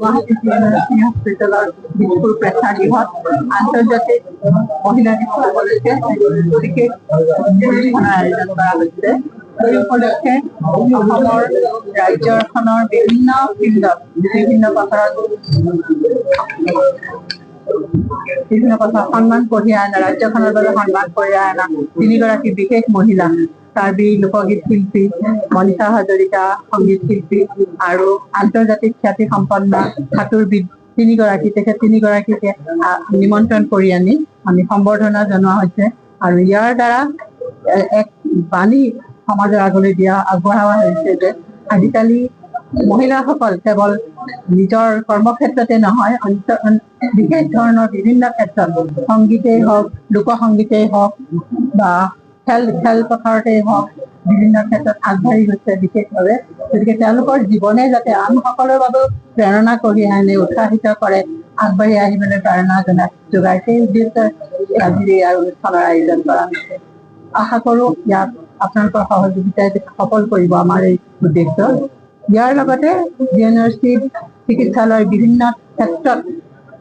Guwahati university হস্পিটেলৰ দিছপুৰ প্ৰেক্ষাগৃহত আন্তৰ্জাতিক মহিলা দিৱস উপলক্ষে বিশেষ অনুষ্ঠানৰ আয়োজন কৰা হৈছে। এই উপলক্ষে অসমৰ ৰাজ্যখনৰ বিভিন্ন ফিল্ডত বিভিন্ন পথাৰত সন্মান কঢ়িয়াই অনা, ৰাজ্যখনৰ বাবে সন্মান কঢ়িয়াই অনা তিনিগৰাকী বিশেষ মহিলা কাৰ্বি লোকগীত শিল্পী মনীষা হাজৰিকা, সংগীত শিল্পী আৰু আন্তৰ্জাতিক খ্যাতি সম্পন্ন সাঁতোৰবিদ তিনিগৰাকীকে নিমন্ত্ৰণ কৰি আনি আমি সম্বৰ্ধনা জনোৱা হৈছে। আৰু ইয়াৰ দ্বাৰা এক বাণী সমাজৰ আগলৈ আগবঢ়োৱা হৈছে যে আজিকালি মহিলাসকল কেৱল নিজৰ কৰ্মক্ষেত্ৰতে নহয়, বিশেষ ধৰণৰ বিভিন্ন ক্ষেত্ৰত সংগীতেই হওক, লোকসংগীতেই হওক বা খেল পথাৰতেই হওক বিভিন্ন ক্ষেত্ৰত আগবাঢ়ি গৈছে বিশেষভাৱে। গতিকে তেওঁলোকৰ জীৱনে যাতে আনসকলৰ বাবেও প্ৰেৰণা কঢ়িয়াই আনে, উৎসাহিত কৰে, আগবাঢ়ি আহিবলৈ প্ৰেৰণা যোগায়, সেই উদ্দেশ্যে আজিৰ এই অনুষ্ঠানৰ আয়োজন কৰা হৈছে। আশা কৰো ইয়াক আপোনালোকৰ সহযোগিতাই সফল কৰিব আমাৰ এই উদ্দেশ্য। ইয়াৰ লগতে ইউনিভাৰ্চিটি চিকিৎসালয়ৰ বিভিন্ন ক্ষেত্ৰত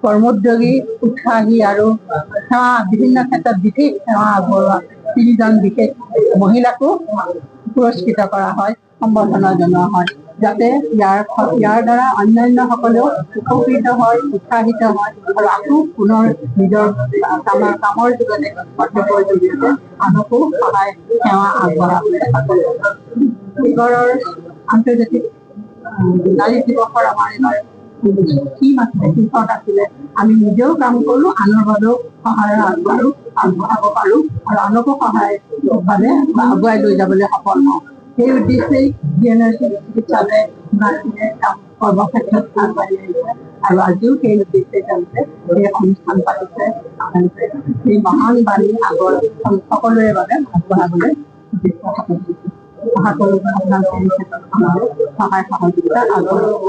কৰ্মোদ্যোগী, উৎসাহী আৰু বিভিন্ন ক্ষেত্ৰত বিশেষ সেৱা আগবঢ়োৱা তিনিজন বিশেষ মহিলাকো পুৰস্কৃত কৰা হয়, সম্বৰ্ধনা জনোৱা হয়, যাতে ইয়াৰ দ্বাৰা অন্যান্য সকলেও উপকৃত হয়, উৎসাহিত হয় আৰু আকৌ পুনৰ নিজৰ কামৰ যোগেৰে কৰ্তব্যৰ জৰিয়তে আনকো সহায় সেৱা আগবঢ়াবলৈ সক্ষম হয়। এইবাৰৰ আন্তৰ্জাতিক নাৰী দিৱসৰ আমাৰ এইবাৰ শীৰ্ষক আছিলে আমি নিজেও কাম কৰো, আনৰ বাবেও সহায় আগবঢ়াব পাৰো আৰু আনকো সহায় ভাৱে আগুৱাই লৈ যাবলৈ সফল হওঁ। সেই উদ্দেশ্যেই ইউনিভাৰ্চিটি চিকিৎসালয়ে ইমানখিনিয়ে কৰ্মক্ষেত্ৰত আগবাঢ়ি আহিছে আৰু আজিও সেই উদ্দেশ্যে তেওঁলোকে এই অনুষ্ঠান পাতিছে। এই মহান বাণী আগৰ সকলোৰে বাবে আগবঢ়াবলৈ আশা কৰো আপোনালোকে এই ক্ষেত্ৰত সহায় সহযোগিতা আগবঢ়াব।